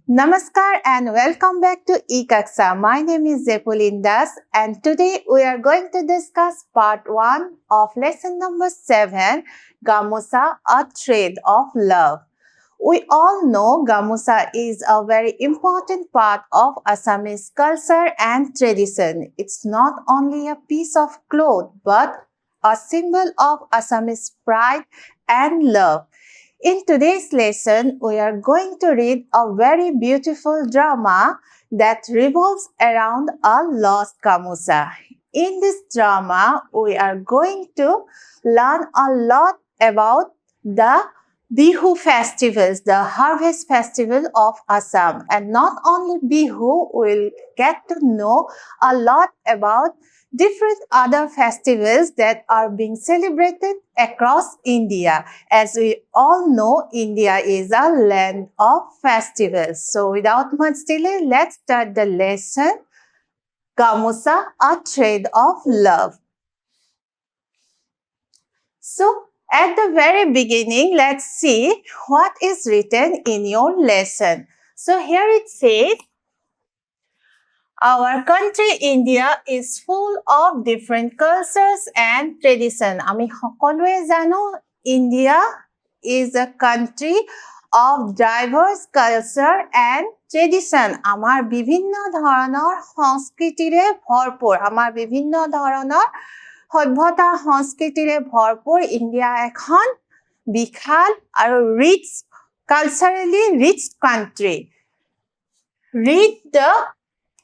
Namaskar and welcome back to eKaksa. My name is Zepulin Das and today we are going to discuss part 1 of lesson number 7, Gamusa, a thread of love. We all know Gamusa is a very important part of Assamese culture and tradition. It's not only a piece of cloth but a symbol of Assamese pride and love. In today's lesson, we are going to read a very beautiful drama that revolves around a lost gamusa. In this drama, we are going to learn a lot about the Bihu festivals, the harvest festival of Assam. And not only Bihu, we'll get to know a lot about different other festivals that are being celebrated across India. As we all know, India is a land of festivals. So without much delay, let's start the lesson. Gamusa, a thread of love. So at the very beginning, let's see what is written in your lesson. So here it says, our country India is full of different cultures and tradition. Ami hokolue jano India is a country of diverse culture and tradition. Amar bibhinno dhoroner সংস্কৃতিৰে ভৰপূৰ. Amar bibhinno dhoroner সভ্যতা সংস্কৃতিৰে ভৰপূৰ. India এখন বিশাল আৰু rich, culturally rich country. Read the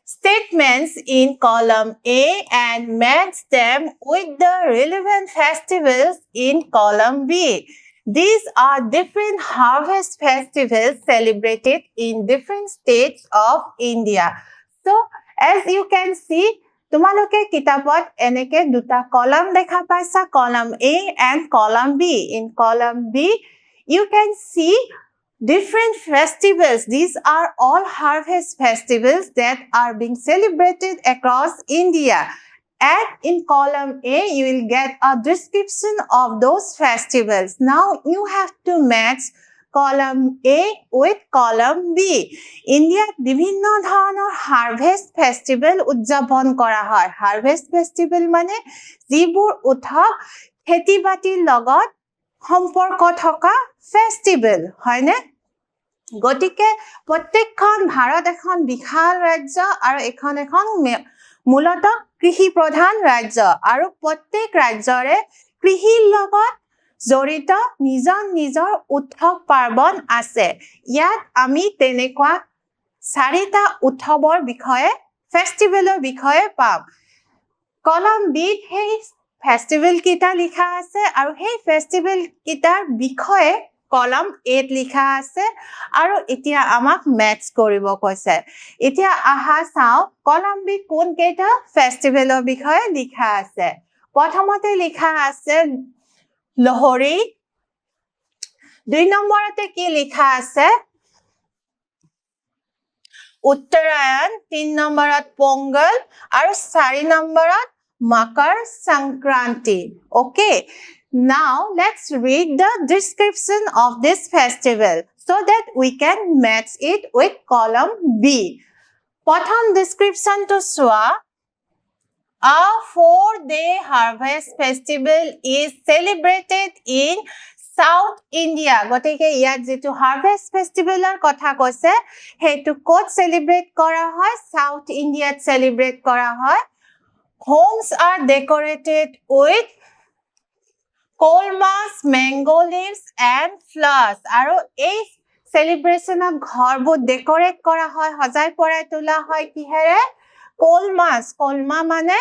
statements in column A and match them with the relevant festivals in column B. These are different harvest festivals celebrated in different states of India. So, as you can see, তোমালোকে কিতাপত এনেকে দুটা column দেখা পাইছা, column A and column B. In column B, you can see different festivals. These are all harvest festivals that are being celebrated across India. And in column A, you will get a description of those festivals. Now, you have to match column A with column B. India বিভিন্ন ধৰণৰ harvest festival উদযাপন কৰা হয়. Harvest festival মানে যিবোৰ উৎসৱ খেতি-বাতিৰ লগত সম্পৰ্ক থকা ফেষ্টিভেল হয়নে গতিকে প্ৰত্যেকখন ভাৰত এখন বিশাল ৰাজ্য আৰু এখন মূলত কৃষি প্ৰধান ৰাজ্য আৰু প্ৰত্যেক ৰাজ্যৰে কৃষিৰ লগত জড়িত নিজৰ উৎসৱ পাৰ্বণ আছে ইয়াত আমি তেনেকুৱা চাৰিটা উৎসৱৰ বিষয়ে ফেষ্টিভেলৰ বিষয়ে পাম কলম বিত সেই ফেষ্টিভেল কিটা লিখা আছে আৰু সেই ফেষ্টিভেল কিটাৰ বিষয়ে কলম 8 লিখা আছে আৰু এতিয়া আমাক ম্যাচ কৰিব কৈছে এতিয়া আহা চাও কলম বি কোন কেটা ফেষ্টিভেলৰ বিষয়ে লিখা আছে প্ৰথমতে লিখা আছে লোহৰী দুই নম্বৰতে কি লিখা আছে উত্তৰায়ণ 3 নম্বৰত পোংগল আৰু 4 নম্বৰত Makar Sankranti. Okay. Now, let's read the description of this festival so that we can match it with column B. Pratham description to Swa. A 4-day harvest festival is celebrated in South India. Gotike iyat jitu harvest festival er kotha koise, hetu kot celebrate kora hoy, South India celebrate kora hoy. Homes are decorated with kolmas, mango leaves and flowers. Aru ei celebration of ghorbo decorate kora hoy, hojai porai tula hoy kihere? Kolmas, kolma mane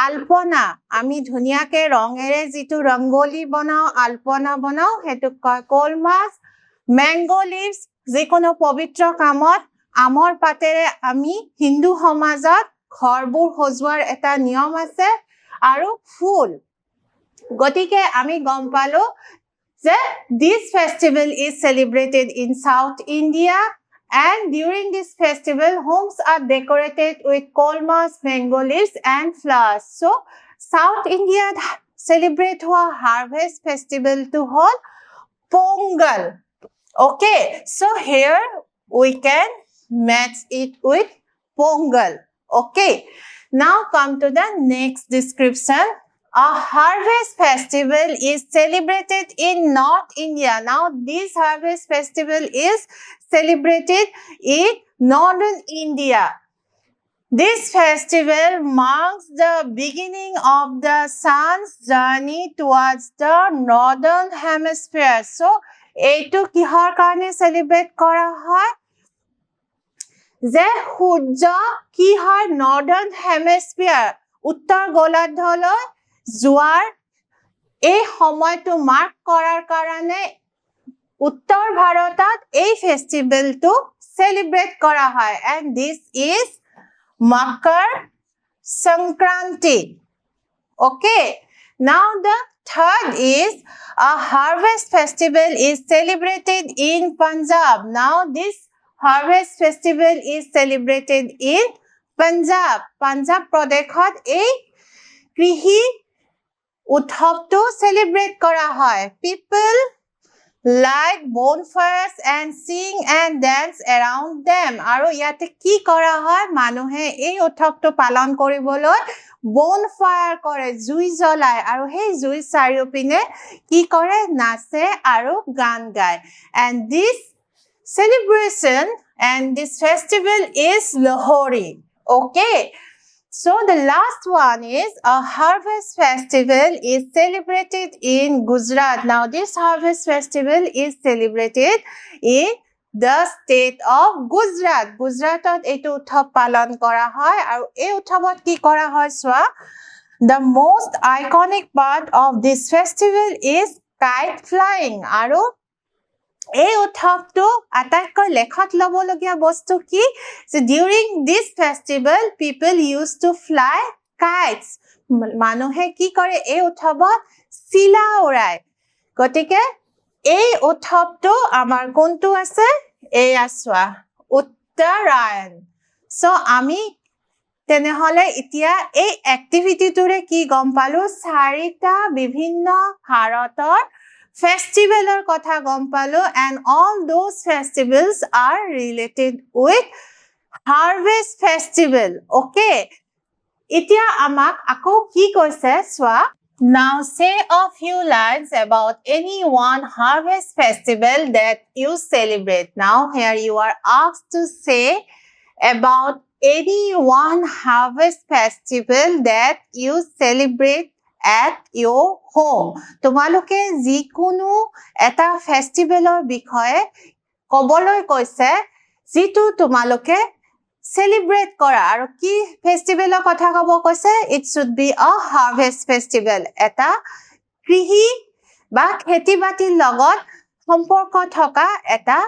alpona. Ami dhuniyake rongere jitu rangoli banao, alpona banao, hetu koy kolmas, mango leaves, jikono pavitra kamot, amor patere ami Hindu homajot ঘৰবোৰ সজোৱাৰ এটা নিয়ম আছে আৰু ফুল গটিকে আমি গম পালো যে this festival is celebrated in South India and during this festival homes are decorated with kolmas mango leaves and flowers so South India celebrate hoa harvest festival to hol Pongal okay so here we can match it with Pongal. Okay. Now come to the next description. A harvest festival is celebrated in North India. Now this harvest festival is celebrated in Northern India. This festival marks the beginning of the sun's journey towards the northern hemisphere. So, এইটো কিহৰ কাৰণে celebrate কৰা হয়? যে সূৰ্য কি হয় northern হেমিস্ফিয়াৰ উত্তৰ গোলাৰ্ধলৈ যোৱাৰ এই সময়টো মাৰ্ক কৰাৰ কাৰণে উত্তৰ ভাৰতত এই ফেষ্টিভেলটো সেলিব্ৰেট কৰা হয় and this is Makar Sankranti. Okay. Now the third is a harvest festival is celebrated in Punjab. Now this harvest festival is celebrated in Punjab. Punjab Pradeshot এই কৃষি উৎসৱটো celebrate কৰা হয়. People light bonfires and sing and dance around them. আৰু ইয়াতে কি কৰা হয় মানুহে এই উৎসৱটো পালন কৰিবলৈ bonfire কৰে জুই জ্বলায় আৰু সেই জুই চাৰিওপিনে কি কৰে নাচে আৰু গান গায় and this celebration and this festival is Lohri. Okay. So the last one is a harvest festival is celebrated in Gujarat. Now this harvest festival is celebrated in the state of Gujarat. Gujaratot etu uthav palan kora hoy aru ei uthavot ki kora hoy soa. The most iconic part of this festival is kite flying. Aru এই উৎসৱটো আটাইতকৈ লেখত ল'বলগীয়া বস্তু কি যে during this festival people used to fly kites মানুহে কি কৰে এই উৎসৱত চিলা উৰাই গতিকে এই উৎসৱটো আমাৰ কোনটো আছে এই আসোৱা উত্তৰায়ণ সো আমি তেনেহলে এতিয়া এই এক্টিভিটিটোৰে কি গম পালো চাৰিটা বিভিন্ন ভাৰতৰ festivalor kotha gom palo and all those festivals are related with harvest festival. Okay. Itia amak ako ki koise swa. Now say a few lines about any one harvest festival that you celebrate. Now here you are asked to say about any one harvest festival that you celebrate at your home. তোমালোকে যিকোনো এটা ফেষ্টিভেলৰ বিষয়ে কবলৈ কৈছে যিটো তোমালোকে celebrate কৰা আৰু কি ফেষ্টিভেলৰ কথা কব কৈছে it should be a harvest festival এটা কৃষি বা খেতি-বাতিৰ লগত সম্পৰ্ক থকা এটা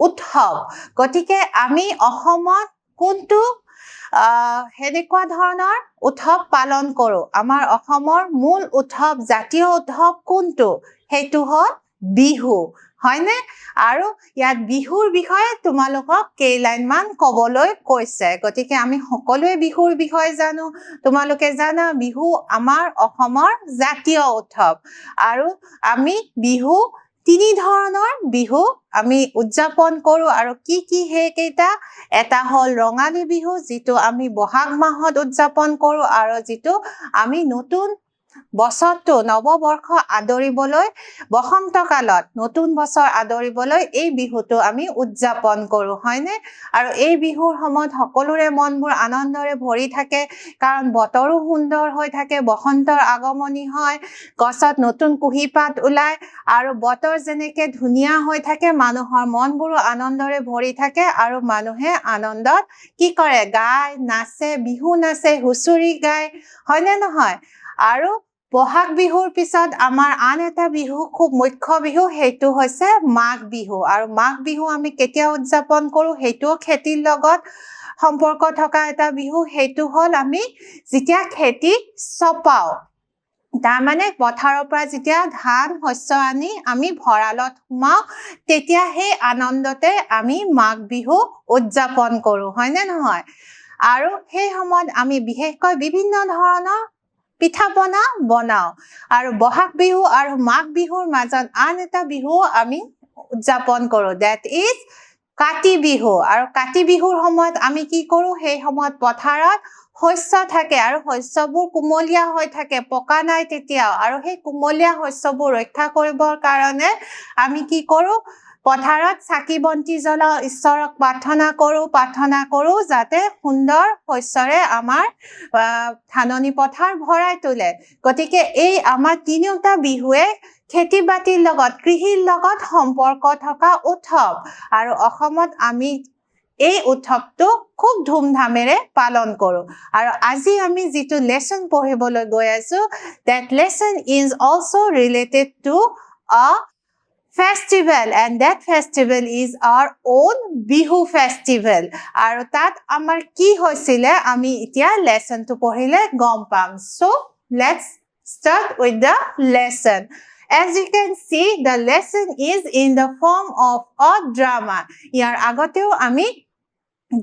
উৎসৱ গতিকে আমি অসমত কোনটো হেনেকুৱা ধৰণৰ উৎসৱ পালন কৰো আমাৰ অসমৰ মূল উৎসৱ জাতীয় উৎসৱ কোনটো হেতু হ'ল বিহু হয়নে আৰু ইয়াত বিহুৰ বিষয়ে তোমালোকক কেইলাইন মান কবলৈ কৈছে গতিকে আমি সকলোৱে বিহুৰ বিষয়ে জানো তোমালোকে জানা বিহু আমাৰ অসমৰ জাতীয় উৎসৱ আৰু আমি বিহু তিনি ধৰণৰ বিহু আমি উদযাপন কৰো আৰু কি হে কেইটা এটা হল ৰঙালী বিহু যিটো আমি বহাগ মাহত উদযাপন কৰো আৰু যিটো আমি নতুন বছৰটো নৱবৰ্ষ আদৰিবলৈ বসন্ত কালত নতুন বছৰ আদৰিবলৈ এই বিহুটো আমি উদযাপন কৰো হয়নে আৰু এই বিহুৰ সময়ত সকলোৰে মনবোৰ আনন্দৰে ভৰি থাকে কাৰণ বতৰো সুন্দৰ হৈ থাকে বসন্তৰ আগমনী হয় গছত নতুন কুহিপাত ওলায় আৰু বতৰ যেনেকে ধুনিয়া হৈ থাকে মানুহৰ মনবোৰো আনন্দৰে ভৰি থাকে আৰু মানুহে আনন্দত কি কৰে গায় নাচে বিহু নাচে হুচুৰি গায় হয়নে নহয় আৰু বহাগ বিহুৰ পিছত আমাৰ আন এটা বিহু খুব মুখ্য বিহু হেতু হৈছে মাঘ বিহু আৰু মাঘ বিহু আমি কেতিয়া উদযাপন কৰো হেতু খেতিৰ লগত সম্পৰ্ক থকা এটা বিহু হেতু হল আমি যেতিয়া খেতি চপাও তাৰ মানে পথাৰৰ পৰা যেতিয়া ধান শস্য আনি আমি ভঁৰালত সোমাও তেতিয়া সেই আনন্দতে আমি মাঘ বিহু উদযাপন কৰো হয়নে নহয় আৰু সেই সময়ত আমি বিশেষকৈ বিভিন্ন ধৰণৰ পিঠা পনা বনাও আৰু বহাগ বিহু আৰু মাঘ বিহুৰ মাজত আন এটা বিহু আমি উদযাপন কৰো that is কাতি বিহু আৰু কাতি বিহুৰ সময়ত আমি কি কৰো সেই সময়ত পথাৰত শস্য থাকে আৰু শস্যবোৰ কুমলীয়া হৈ থাকে পকা নাই তেতিয়াও আৰু সেই কুমলীয়া শস্যবোৰ ৰক্ষা কৰিবৰ কাৰণে আমি কি কৰো পথাৰত চাকি বন্তি জ্বলাও ঈশ্বৰক প্ৰাৰ্থনা কৰো যাতে সুন্দৰ শস্যৰে আমাৰ ধাননি পথাৰ ভৰাই তোলে গতিকে এই আমাৰ তিনিওটা বিহুৱে খেতি বাতিৰ লগত কৃষিৰ লগত সম্পৰ্ক থকা উৎসৱ আৰু অসমত আমি এই উৎসৱটো খুব ধুমধামেৰে পালন কৰো আৰু আজি আমি যিটো লেসন পঢ়িবলৈ গৈ আছো that lesson is also related to a festival and that festival is our own bihu festival আৰু তাত আমাৰ কি হৈছিলে আমি এতিয়া লেসনটো পঢ়িলে গম পাম so let's start with the lesson. As you can see, the lesson is in the form of a drama. ইয়াৰ আগতেও আমি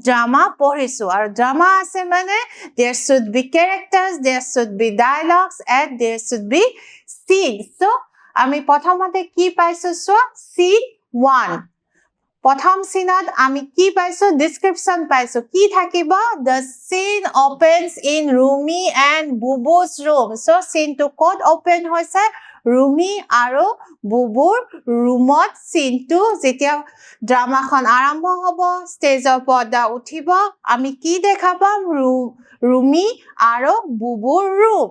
drama পঢ়িছো আৰু drama আছে মানে there should be characters, there should be dialogues and there should be scenes. So আমি প্ৰথমতে কি পাইছো চোৱা scene 1 প্ৰথম সিনত আমি কি পাইছো ডেসক্ৰিপশন পাইছো কি থাকিব the scene opens in Rumi and Bubu's room so scene to ক'ত open হৈছে Rumi আৰু বুবুৰ ৰুমত সিনটো যেতিয়া ড্ৰামাখন আৰম্ভ হ'ব ষ্টেজৰ পৰ্দা উঠিব আমি কি দেখা পাম Rumi আৰু বুবুৰ room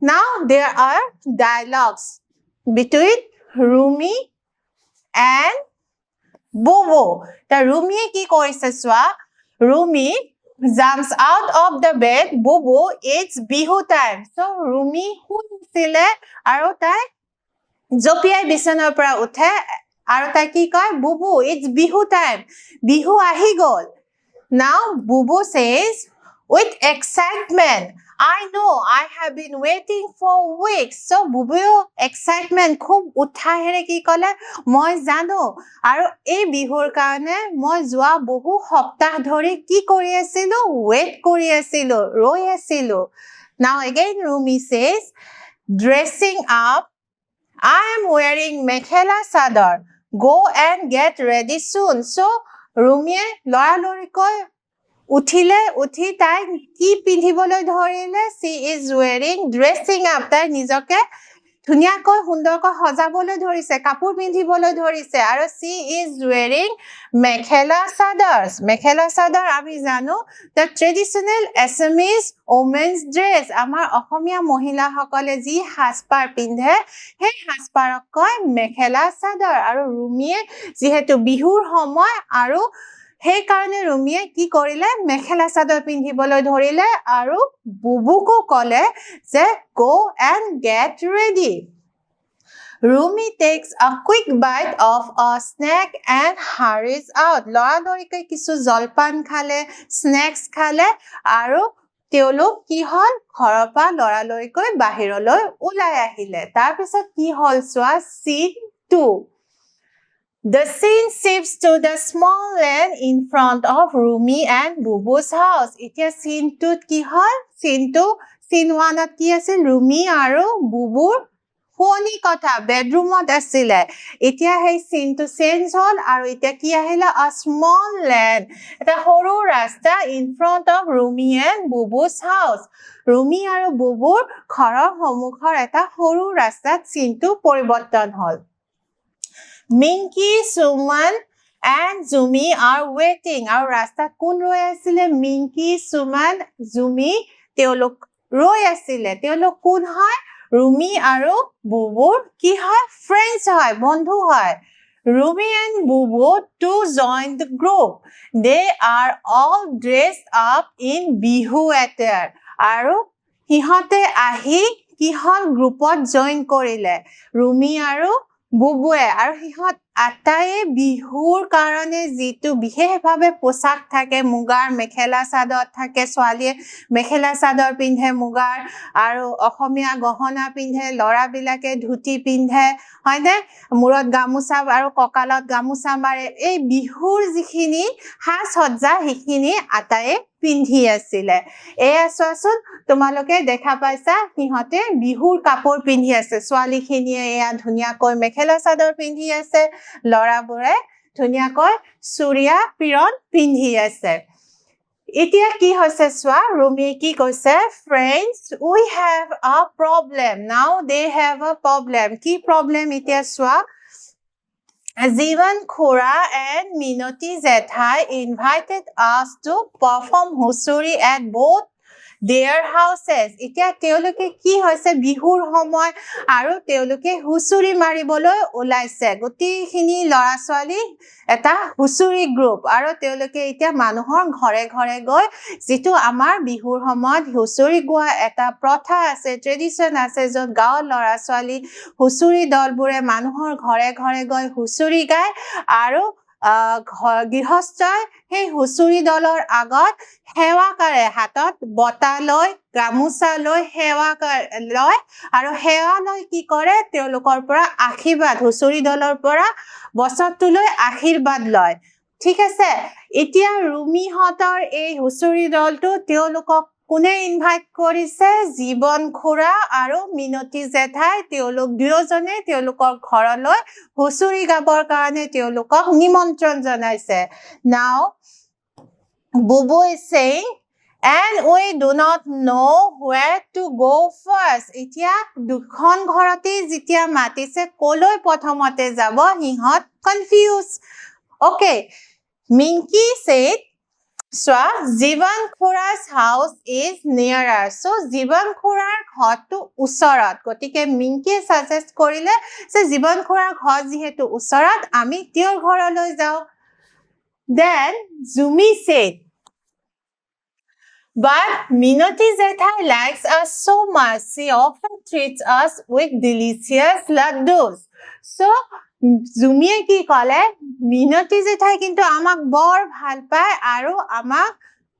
now there are dialogues between Rumi and Bubu the Rumi কি কৰিছে চোৱা Rumi jumps out of the bed Bubu it's bihu time so Rumi শুইছিলে আৰু তাই জপিয়াই বিছনাৰ পৰা উঠে আৰু তাই কি কয় Bubu it's bihu time Bihu আহি গল now Bubu says with excitement I know I have been waiting for weeks so Bubu excitement খুব উৎসাহেৰে কি কলে মই জানো আৰু এই বিহুৰ কাৰণে মই যোৱা বহু সপ্তাহ ধৰি কি কৰি আছিলো wait কৰি আছিলো ৰৈ আছিলো now again Rumi says dressing up I am wearing mekhela sadar go and get ready soon so Rumi লৰালৰিকৈ উঠিলে উঠি তাই কি পিন্ধিবলৈ ধৰিলে she is wearing dressing up তাই নিজকে ধুনিয়াকৈ সুন্দৰকৈ সজাবলৈ ধৰিছে কাপোৰ পিন্ধিবলৈ ধৰিছে আৰু she is wearing mekhela sadar আমি জানো the traditional Assamese women's dress আমাৰ অসমীয়া মহিলাসকলে যি সাজপাৰ পিন্ধে সেই সাজপাৰক কয় mekhela sadar আৰু ৰুমিয়ে যিহেতু বিহুৰ সময় আৰু সেই কাৰণে ৰুমিয়ে কি কৰিলে মেখেলা চাদৰ পিন্ধিবলৈ ধৰিলে আৰু বুবুকো কলে যে go and get ready Rumi takes a quick bite of a snack and hurries out লৰালৰিকৈ কিছু জলপান খালে স্নেক্স খালে আৰু তেওঁলোক কি হল ঘৰৰ পৰা লৰালৰিকৈ বাহিৰলৈ ওলাই আহিলে তাৰ পিছত কি হল চোৱা scene 2 The scene shifts to the small land in front of Rumi and Bubu's house. এতিয়া scene 2 কি হল? Scene 1 কি আছিল? Rumi আৰু বুবুৰ ফোনি কথা বেডৰুমত আছিলে। এতিয়া সেই scene টো চেঞ্জ হল আৰু এতিয়া কি আহিলে? A small land. এটা সৰু ৰাস্তা in front of Rumi and Bubu's house. Rumi আৰু বুবুৰ ঘৰৰ সন্মুখৰ এটা সৰু ৰাস্তাত scene টো পৰিৱৰ্তন হল। Minky, Suman and Zumi are waiting. আৰু ৰাস্তাত কোন ৰৈ আছিলে? Minky, Suman, Zumi তেওঁলোক ৰৈ আছিলে। তেওঁলোক কোন হয়? Rumi আৰু বুবুৰ কি হয়? Friends হয়, বন্ধু হয়। Rumi and Bubu to join the group. They are all dressed up in bihu attire. আৰু সিহঁতে আহি কিহৰ গ্ৰুপত জইন কৰিলে? Rumi আৰু বুবুৱে আৰু সিহঁত আটায়ে বিহুৰ কাৰণে যিটো বিশেষভাৱে পোছাক থাকে মুগাৰ মেখেলা চাদৰ থাকে ছোৱালীয়ে মেখেলা চাদৰ পিন্ধে মুগাৰ আৰু অসমীয়া গহনা পিন্ধে লৰাবিলাকে ধুতি পিন্ধে হয়নে মূৰত গামোচা আৰু কঁকালত গামোচা মাৰে এই বিহুৰ যিখিনি সাজ সজ্জা সেইখিনি আটায়ে পিন্ধি আছিলে এয়া চোৱাচোন তোমালোকে দেখা পাইছা সিহঁতে বিহুৰ কাপোৰ পিন্ধি আছে ছোৱালীখিনিয়ে এয়া ধুনিয়াকৈ মেখেলা চাদৰ পিন্ধি আছে লৰাবোৰে ধুনীয়াকৈ চুৰিয়া পিৰণ পিন্ধি আছে এতিয়া কি হৈছে চোৱা ৰুমিয়ে কি কৈছে friends we have a problem now they have a problem কি problem এতিয়া চোৱা Jivan Khura and Minoti Zethai invited us to perform Husuri at both their houses. এতিয়া তেওঁলোকে কি হৈছে বিহুৰ সময় আৰু তেওঁলোকে হুচুৰি মাৰিবলৈ ওলাইছে গোটেইখিনি ল'ৰা ছোৱালী এটা হুচুৰি গ্ৰুপ আৰু তেওঁলোকে এতিয়া মানুহৰ ঘৰে ঘৰে গৈ যিটো আমাৰ বিহুৰ সময়ত হুচুৰি গোৱা এটা প্ৰথা আছে ট্ৰেডিশন আছে য'ত গাঁৱৰ ল'ৰা ছোৱালী হুচুৰি দলবোৰে মানুহৰ ঘৰে ঘৰে গৈ হুচুৰি গায় আৰু গৃহস্থই সেই হুচুৰি দলৰ আগত সেৱা কৰে হাতত বটা লৈ গামোচা লৈ সেৱা লয় আৰু সেৱা লৈ কি কৰে তেওঁলোকৰ পৰা আশীৰ্বাদ হুচুৰি দলৰ পৰা বছৰটোলৈ আশীৰ্বাদ লয় ঠিক আছে এতিয়া ৰুমিহঁতৰ এই হুচুৰি দলটো তেওঁলোকক কোনে ইনভাইট কৰিছে জীৱন খুৰা আৰু মিনতি জেঠাই তেওঁলোক দুয়োজনে তেওঁলোকৰ ঘৰলৈ হুচুৰি গাবৰ কাৰণে তেওঁলোকক নিমন্ত্ৰণ জনাইছে now Bubu is saying and we do not know where to go first এতিয়া দুখন ঘৰতে যেতিয়া মাতিছে কলৈ প্ৰথমতে যাব হিহঁত confused okay Minky said So, Jivan Khura's house is nearer. So, Jivan Khurar ঘৰটো ওচৰত গতিকে মিংকি সাজেষ্ট কৰিলে যে জীবন খুৰাৰ ঘৰ যিহেতু ওচৰত আমি তেওঁৰ ঘৰলৈ যাওঁ Then Zumi said But Minoti Zethai likes us so much. She often treats us with delicious laddus. So, জুমিয়ে কি ক'লে মিনতি জেঠাই কিন্তু আমাক বৰ ভাল পায় আৰু আমাক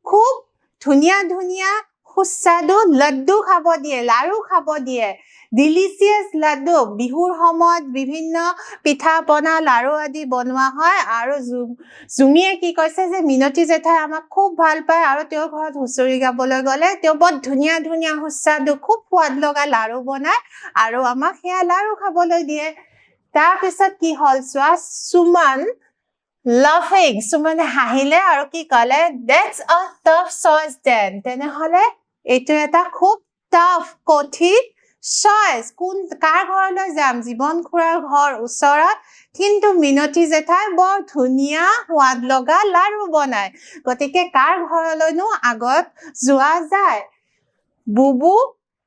খুব ধুনীয়া ধুনীয়া সুস্বাদু লাড্ডু খাব দিয়ে লাৰু খাব দিয়ে ডিলিচিয়াছ লাড্ডু বিহুৰ সময়ত বিভিন্ন পিঠা পনা লাৰু আদি বনোৱা হয় আৰু জুমিয়ে কি কৈছে যে মিনতি জেঠাই আমাক খুব ভাল পায় আৰু তেওঁৰ ঘৰত হুঁচৰি গাবলৈ গ'লে তেওঁ বৰ ধুনীয়া ধুনীয়া সুস্বাদু খুব সোৱাদ লগা লাৰু বনায় আৰু আমাক সেয়া লাৰু খাবলৈ দিয়ে তাৰপিছত কি হল চোৱা সুমন laughing সুমনে হাঁহিলে আৰু কি ক'লে that's a tough choice then তেনেহলে এইটো এটা খুব টাফ কঠিন choice কোন কাৰ ঘৰলৈ যাম জীৱন খুৰাৰ ঘৰ ওচৰত কিন্তু মিনতি জেঠাই বৰ ধুনীয়া সোৱাদ লগা লাৰু বনায় গতিকে কাৰ ঘৰলৈনো আগত যোৱা যায় বুবু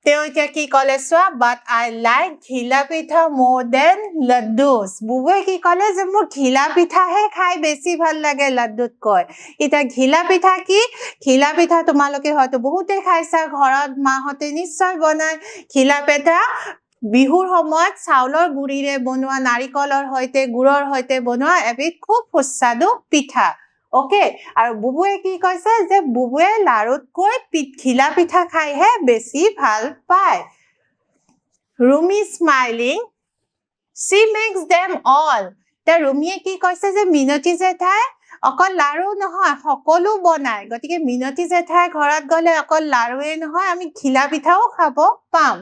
তেওঁ এতিয়া কি ক'লে চোৱা but I like ঘিলা পিঠা more than laddus বুবুৱে কি ক'লে যে মোৰ ঘিলা পিঠাহে খাই বেছি ভাল লাগে লাড্ডুতকৈ এতিয়া ঘিলা পিঠা কি ঘিলা পিঠা তোমালোকে হয়তো বহুতে খাইছা ঘৰত মাহঁতে নিশ্চয় বনায় ঘিলা পিঠা বিহুৰ সময়ত চাউলৰ গুৰিৰে বনোৱা নাৰিকলৰ সৈতে গুৰৰ সৈতে বনোৱা এবিধ খুব সুস্বাদু পিঠা Okay, আৰু বুবুৱে কি কৈছে যে বুবুৱে লাৰুতকৈ ঘিলা পিঠা খাইহে বেছি ভাল পায় Rumi smiling she makes them all তে ৰুমিয়ে কি কৈছে যে মিনতি জেঠাই অকল লাৰু নহয় সকলো বনায় গতিকে মিনতি জেঠাই ঘৰত গ'লে অকল লাৰুৱে নহয় আমি ঘিলা পিঠাও খাব পাম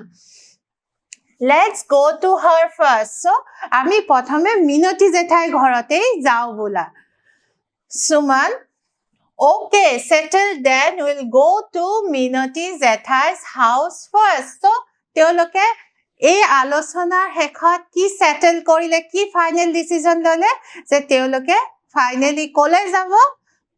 Let's go to her first so আমি প্ৰথমে মিনতি জেঠাই ঘৰতেই যাওঁ বোলা Suman, okay, settle then we'll go to Minoti Zethai's house first. So, তেওঁলোকে এই আলোচনাৰ শেষত কি settle কৰিলে কি final decision ললে যে তেওঁলোকে finally কলে যাব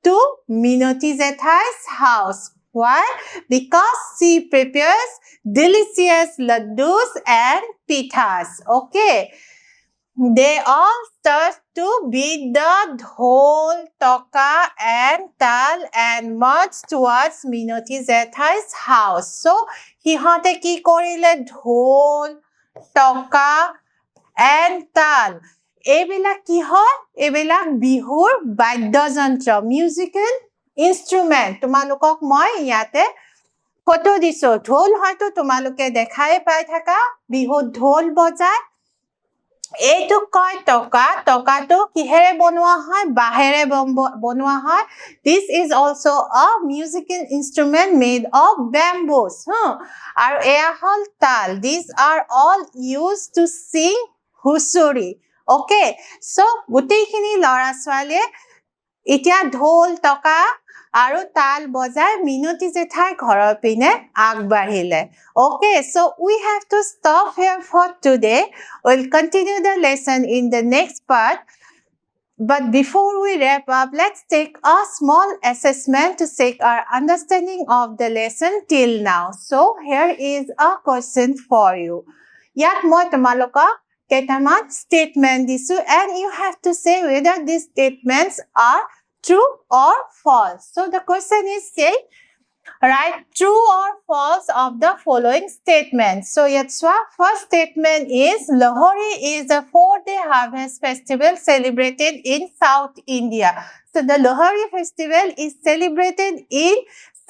to Minoti Zethai's house. Why? Because she prepares delicious laddus and pithas. Okay. They all start to beat the dhol, toka and tal and march towards Minoti Zethai's house. So, hihote ki korile dhol, toka and tal. Ebila ki hoy? Ebila bihur baidyajantra, musical instrument. Tumalukok moi yate photo diso. Dhol hoyto tumaluke dekhai pai thaka bihur dhol bojay. এইটো কয় টকা টকাটো কিহেৰে বনোৱা হয় বাহেৰে বনোৱা হয় this is also a musical instrument made of bamboos আৰু এয়া হল তাল these are all used to sing husuri Okay, so গোটেইখিনি ল'ৰা ছোৱালীয়ে এতিয়া ঢোল টকা আৰু তাল বজাই মিনতি জেঠাই ঘৰৰ পিনে আগবাঢ়িলে. Okay, so we have to stop here for today. We'll continue the lesson in the next part. But before we wrap up, let's take a small assessment to check our understanding of the lesson till now. So here is a question for you. ইয়াত মই তোমালোকক কেইটামান statement দিছো and you have to say whether these statements are true or false. So the question is say, write true or false of the following statements. So Yatswa, first statement is Lohri is a 4-day harvest festival celebrated in South India. So the Lohri festival is celebrated in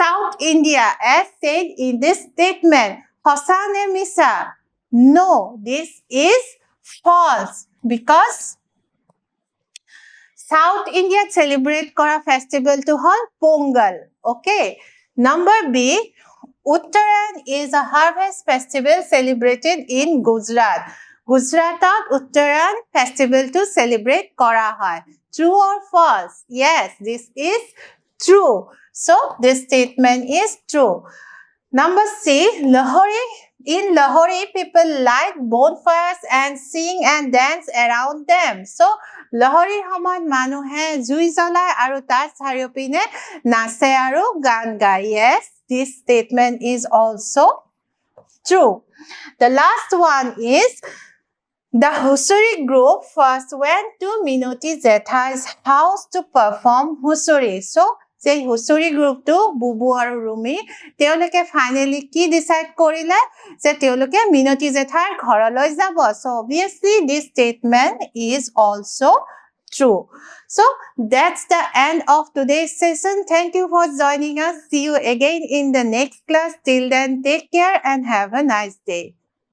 South India as said in this statement. Hosane Misa. No, this is false because South India celebrate kora festival to hol Pongal. Okay. Number B, Uttaran is a harvest festival celebrated in Gujarat. Gujarat Uttaran festival to celebrate kora hoy. True or false? Yes, this is true. So this statement is true. Number C, Lohri. In Lohri, people light bonfires and sing and dance around them. So Lohri সময়ত মানুহে জুই জ্বলায় আৰু তাৰ চাৰিওপিনে নাচে আৰু গান গায়. Yes, this statement is also true. The last one is the Husuri group first went to Minoti Zethai's house to perform Husuri. So যে হুচৰি গ্ৰুপটো বুবু আৰু ৰুমি তেওঁলোকে ফাইনেলি কি ডিসাইড কৰিলে যে তেওঁলোকে মিনতি জেঠাৰ ঘৰলৈ যাব. So obviously this statement is also true. So that's the end of today's session. Thank you for joining us. See you again in the next class. Till then, take care and have a nice day.